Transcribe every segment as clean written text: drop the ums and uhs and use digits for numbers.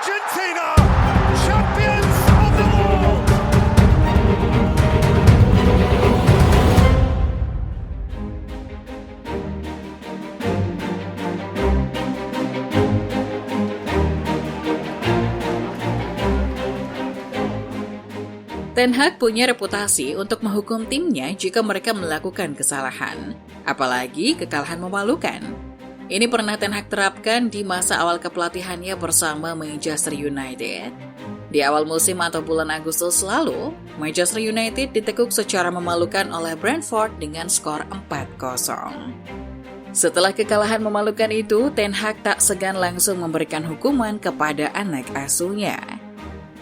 Argentina, champions of the world. Ten Hag punya reputasi untuk menghukum timnya jika mereka melakukan kesalahan, apalagi kekalahan memalukan. Ini pernah Ten Hag terapkan di masa awal kepelatihannya bersama Manchester United. Di awal musim atau bulan Agustus lalu, Manchester United ditekuk secara memalukan oleh Brentford dengan skor 4-0. Setelah kekalahan memalukan itu, Ten Hag tak segan langsung memberikan hukuman kepada anak asuhnya.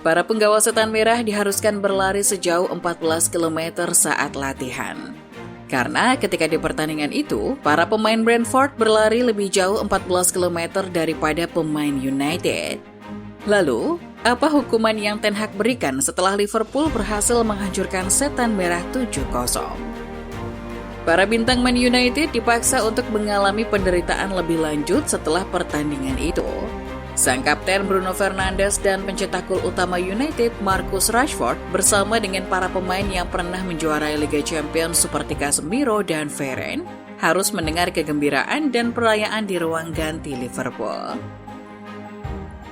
Para penggawa setan merah diharuskan berlari sejauh 14 km saat latihan. Karena ketika di pertandingan itu, para pemain Brentford berlari lebih jauh 14 km daripada pemain United. Lalu, apa hukuman yang Ten Hag berikan setelah Liverpool berhasil menghancurkan setan merah 7-0? Para bintang Man United dipaksa untuk mengalami penderitaan lebih lanjut setelah pertandingan itu. Sang kapten Bruno Fernandes dan pencetak gol utama United Marcus Rashford bersama dengan para pemain yang pernah menjuarai Liga Champions seperti Casemiro dan Varane harus mendengar kegembiraan dan perayaan di ruang ganti Liverpool.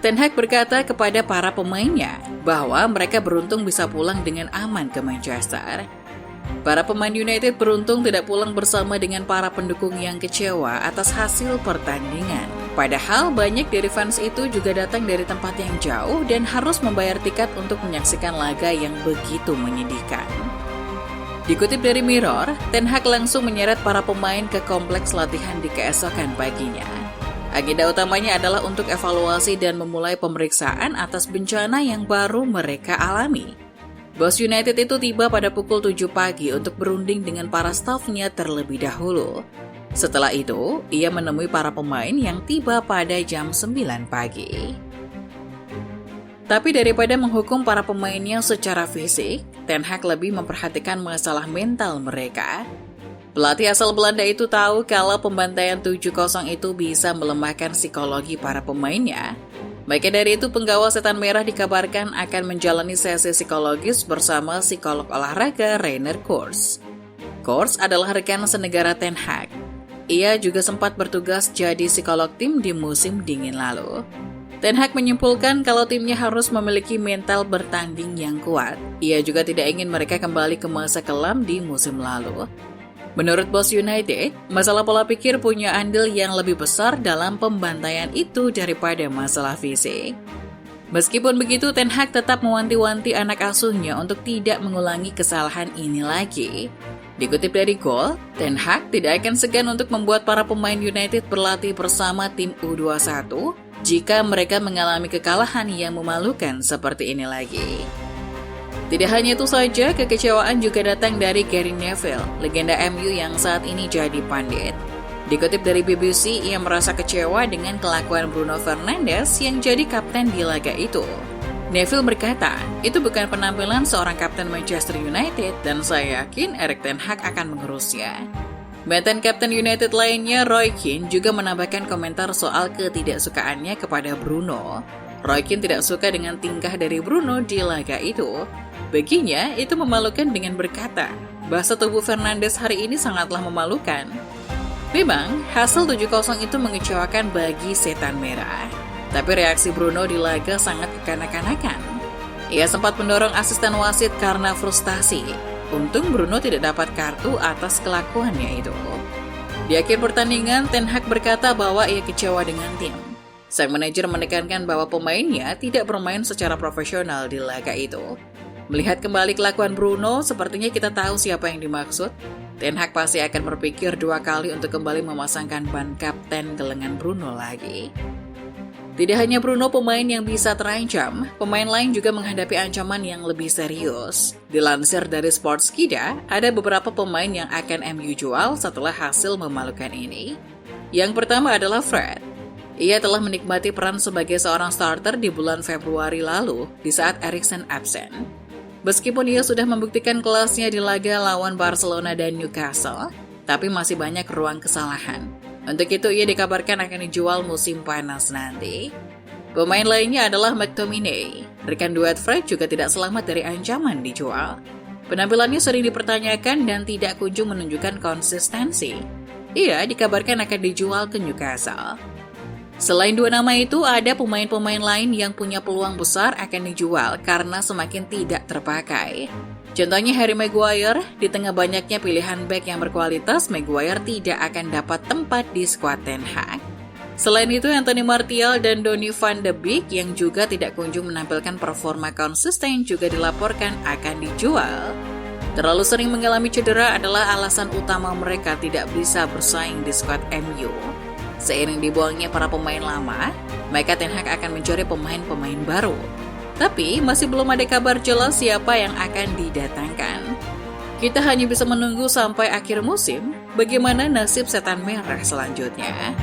Ten Hag berkata kepada para pemainnya bahwa mereka beruntung bisa pulang dengan aman ke Manchester. Para pemain United beruntung tidak pulang bersama dengan para pendukung yang kecewa atas hasil pertandingan. Padahal banyak dari fans itu juga datang dari tempat yang jauh dan harus membayar tiket untuk menyaksikan laga yang begitu menyedihkan. Dikutip dari Mirror, Ten Hag langsung menyeret para pemain ke kompleks latihan di keesokan paginya. Agenda utamanya adalah untuk evaluasi dan memulai pemeriksaan atas bencana yang baru mereka alami. Bos United itu tiba pada pukul 7 pagi untuk berunding dengan para stafnya terlebih dahulu. Setelah itu, ia menemui para pemain yang tiba pada jam 9 pagi. Tapi daripada menghukum para pemainnya secara fisik, Ten Hag lebih memperhatikan masalah mental mereka. Pelatih asal Belanda itu tahu kalau pembantaian 7-0 itu bisa melemahkan psikologi para pemainnya. Maka dari itu, penggawa setan merah dikabarkan akan menjalani sesi psikologis bersama psikolog olahraga Rainer Kors. Kors adalah rekan senegara Ten Hag. Ia juga sempat bertugas jadi psikolog tim di musim dingin lalu. Ten Hag menyimpulkan kalau timnya harus memiliki mental bertanding yang kuat. Ia juga tidak ingin mereka kembali ke masa kelam di musim lalu. Menurut bos United, masalah pola pikir punya andil yang lebih besar dalam pembantaian itu daripada masalah fisik. Meskipun begitu, Ten Hag tetap mewanti-wanti anak asuhnya untuk tidak mengulangi kesalahan ini lagi. Dikutip dari Goal, Ten Hag tidak akan segan untuk membuat para pemain United berlatih bersama tim U21 jika mereka mengalami kekalahan yang memalukan seperti ini lagi. Tidak hanya itu saja, kekecewaan juga datang dari Gary Neville, legenda MU yang saat ini jadi pandit. Dikutip dari BBC, ia merasa kecewa dengan kelakuan Bruno Fernandes yang jadi kapten di laga itu. Neville berkata, itu bukan penampilan seorang kapten Manchester United dan saya yakin Erik ten Hag akan mengurusnya. Mantan kapten United lainnya, Roy Keane, juga menambahkan komentar soal ketidaksukaannya kepada Bruno. Roy Keane tidak suka dengan tingkah dari Bruno di laga itu. Baginya, itu memalukan dengan berkata, bahasa tubuh Fernandes hari ini sangatlah memalukan. Memang, hasil 7-0 itu mengecewakan bagi setan merah. Tapi reaksi Bruno di laga sangat kekanak-kanakan. Ia sempat mendorong asisten wasit karena frustasi. Untung Bruno tidak dapat kartu atas kelakuannya itu. Di akhir pertandingan, Ten Hag berkata bahwa ia kecewa dengan tim. Sang manajer menekankan bahwa pemainnya tidak bermain secara profesional di laga itu. Melihat kembali kelakuan Bruno, sepertinya kita tahu siapa yang dimaksud. Ten Hag pasti akan berpikir 2 kali untuk kembali memasangkan ban kapten ke lengan Bruno lagi. Tidak hanya Bruno pemain yang bisa terancam, pemain lain juga menghadapi ancaman yang lebih serius. Dilansir dari Sportskida, ada beberapa pemain yang akan MU jual setelah hasil memalukan ini. Yang pertama adalah Fred. Ia telah menikmati peran sebagai seorang starter di bulan Februari lalu di saat Eriksen absen. Meskipun ia sudah membuktikan kelasnya di laga lawan Barcelona dan Newcastle, tapi masih banyak ruang kesalahan. Untuk itu ia dikabarkan akan dijual musim panas nanti. Pemain lainnya adalah McTominay. Rekan duet Fred juga tidak selamat dari ancaman dijual. Penampilannya sering dipertanyakan dan tidak kunjung menunjukkan konsistensi. Ia dikabarkan akan dijual ke Newcastle. Selain dua nama itu, ada pemain-pemain lain yang punya peluang besar akan dijual karena semakin tidak terpakai. Contohnya Harry Maguire, di tengah banyaknya pilihan bek yang berkualitas, Maguire tidak akan dapat tempat di skuad Ten Hag. Selain itu, Anthony Martial dan Donny van de Beek yang juga tidak kunjung menampilkan performa konsisten juga dilaporkan akan dijual. Terlalu sering mengalami cedera adalah alasan utama mereka tidak bisa bersaing di skuad MU. Seiring dibuangnya para pemain lama, maka Ten Hag akan mencari pemain-pemain baru. Tapi masih belum ada kabar jelas siapa yang akan didatangkan. Kita hanya bisa menunggu sampai akhir musim bagaimana nasib setan merah selanjutnya.